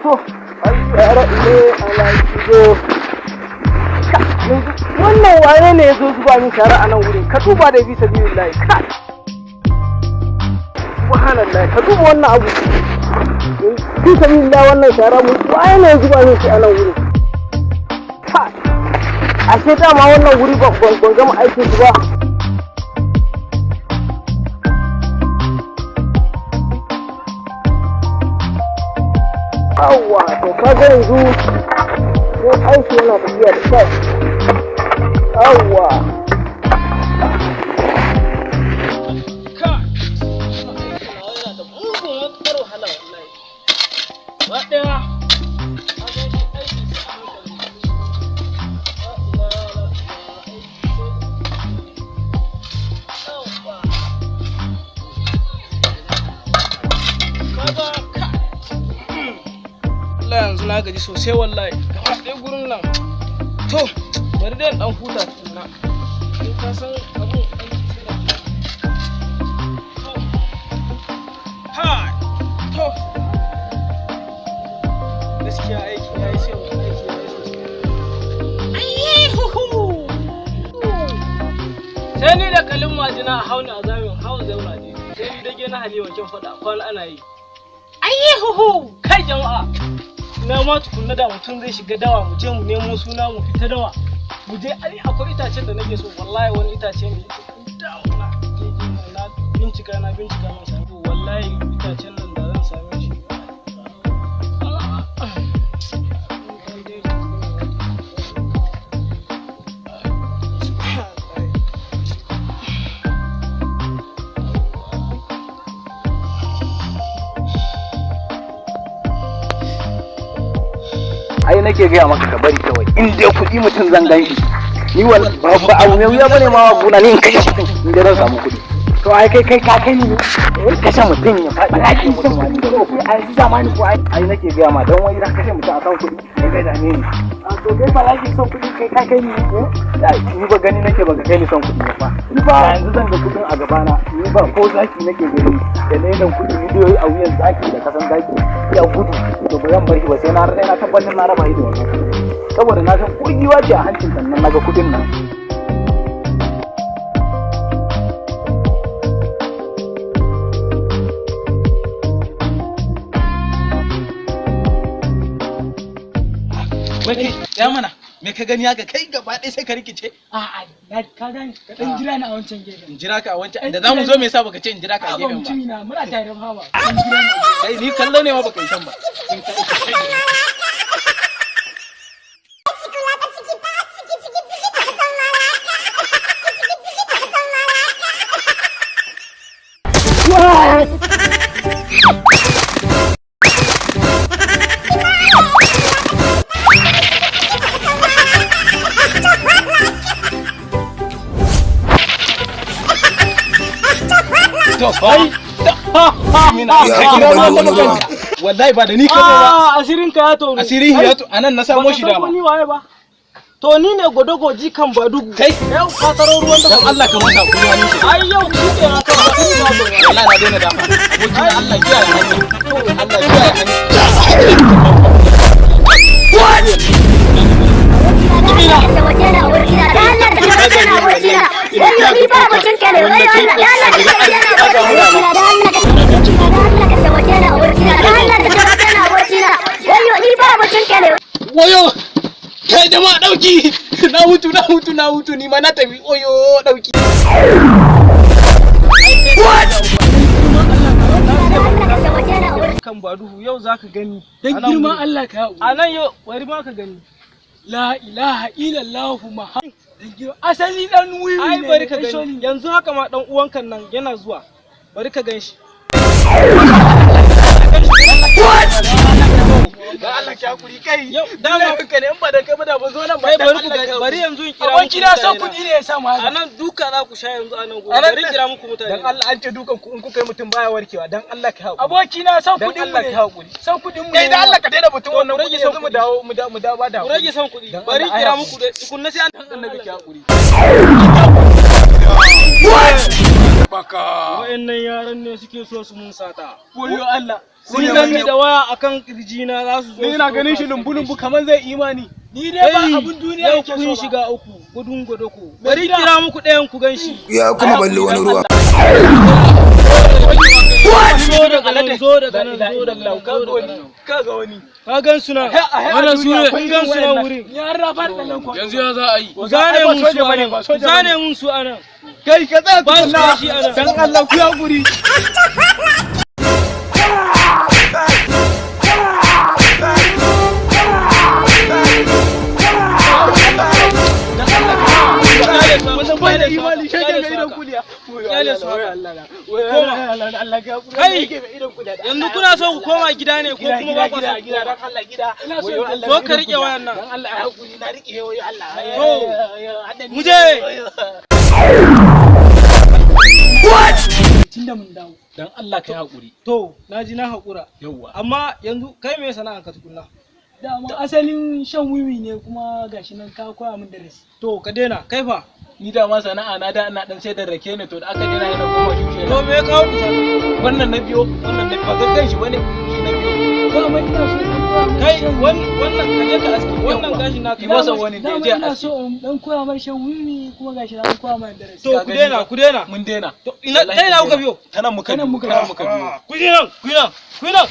to ayyara ile alajido wannan wane ne yazo zuba min shara a nan wurin ka duba da bisa billahi ka subhanallah ka duba wannan abu bisa billahi wannan shara mu wane ne zuba min shi a nan wurin ka ashe dama wannan wuri ban gama aikin su ba. Yawwa to kaga yanzu ko aiki yana tafiya da kyau. Yawwa yanzu na gaji sosai wallahi gaba ɗaya gurin nan to bari dai dan huta tukuna sai ka san abun an ci da to ha to gaskiya aiki yayi sai aiki yayi sosai sai ni da kalin majina hauna azamin hawan zauna ne sai ni dage na halewa kin faɗa kwana ana yi kai jama'a na ma tukunna da mutum zai shiga dawa mu je mu nemo suna mu fita dawa mu je ai akwai itacen da nake so wallahi wani itace ne dawa na bincika mun sami wallahi itacen nan da zan same shi ai nake gaya maka ka bari kawai in dai kuɗi mutum zan gan shi ni ba abu mai wuya bane ma guna ni in kashe kuɗi in dai zan samu kuɗi to ai kai ka kai ni kashe mutum ya faɗi ai son kuɗi da kuɗi a yanzu zamani ko ai nake gaya ma dan wani kashe mutum akan kuɗi kai da ne a to kai fa laki son kuɗi kai ka kai ni ni ba gani nake ba ka kai ni son kuɗi ba ni ba yanzu zan ga kuɗin a gabana ni ba ko zaki nake gani da ledan kuɗi ni dai a wuyan zaki da kasan zaki ya gudu to ba zan bar shi ba sai na tabbatar na raba shi da wannan saboda na san kurgiwa ce a hancin sannan naga kudin nan Wai ya mana me ka gani haka kai gaba ɗaya sai ka rikice? A'a ka gani ka dan jira ni a wancan gefen. In jira ka a wancan da zamu zo me yasa baka ce in jira ka a gefen ba? Muna tare da hawa. Kai ni kallo ne ma baka yi san ba. To ai wallahi ba da ni ka ba asirin ka ya tono asirin ya to anan na samo shi dama ni waye ba to ni ne godogoji kan badugu kai yau ka taro ruwan da Allah ka masa kuma ni ai yau shi ke na ka asirin ya tono wallahi na daina dama mutum Allah kiyaye hanya Allah kiyaye hanya Wayo kai da ma dauki na hutu ni ma na tafi oyo dauki kan baduhu yau zaka gani dan girman Allah ka yau anan yau wari ma ka gani la ilaha illallah muhammad asali dan wiwi ai bari ka gani yanzu haka ma dan uwankan nan yana zuwa bari ka ganshi dan Allah ki hakuri kai yau dama ka ne in ba da kai ba da ba zo nan ba bari yanzu in kira aboki na son kudi ne ya sa mu haka anan duka za ku sha yanzu anan gobe bari kira muku mutane dan Allah an ce dukan ku in kuka yi mutum baya warkewa dan Allah ki hakuri aboki na son kudin mu ne son kudin mu kai dan Allah ka daina mutum wannan kudi yanzu mu dawo ba da ku rage son kudi bari kira muku da tukunna sai an annabi ki hakuri baka wayannan yaran ne suke so su mun sata wayo Allah sun gani da waya akan kirjina za su zo. Ni ina ganin shi lumbu kamar zai imani. Ni dai ba abun duniya yake so ba. Kun shiga uku gudun godoko. Bari kira muku ɗayan ku ganshi. Ya kuma balle wani ruwa. Zo daga nan, zo daga nan. Kaga wani. Ka gan su nan. Wannan su ne kun gan su nan wurin. Yanzu ya za a yi. Zane mun su anan. Zane mun su anan. Kai ka tsaya Ba su da shi anan. dan Allah ku ya guri. Bai da imani shi ke ga idan kuliya. Kai yanzu kuna so ku koma gida ne ko kuma ba ku so gida dan Allah gida. Ko ka rike wayan nan. Dan Allah ya hakuri na rike wayo Allah. To mu je. Tunda mun dawo. Dan Allah kai hakuri. To naji na hakura. Yawwa. Amma yanzu kai me sana'an ka tukunna? Dama asalin shan wiwi ne kuma gashi nan ka koya min darasi. To ka daina kai fa. Ni da ma sana'a na da ina dan sai da rake ne to da aka dena yana goma shushe. To me ya kawo ku sana? Wannan na biyo, wannan na ba ga shi bane, shi na biyo. Dama ina so Kai wannan ka je ka aski wannan gashi na Yi masa wani da je ina aski. so in dan koya mai shan wiwi kuma gashi na koya mai darasi. To ku daina ku daina. Mun dena. To ina dai na kuka biyo. Tanan muka biyo. Tanan muka biyo. Ku yi nan ku yi nan ku yi nan.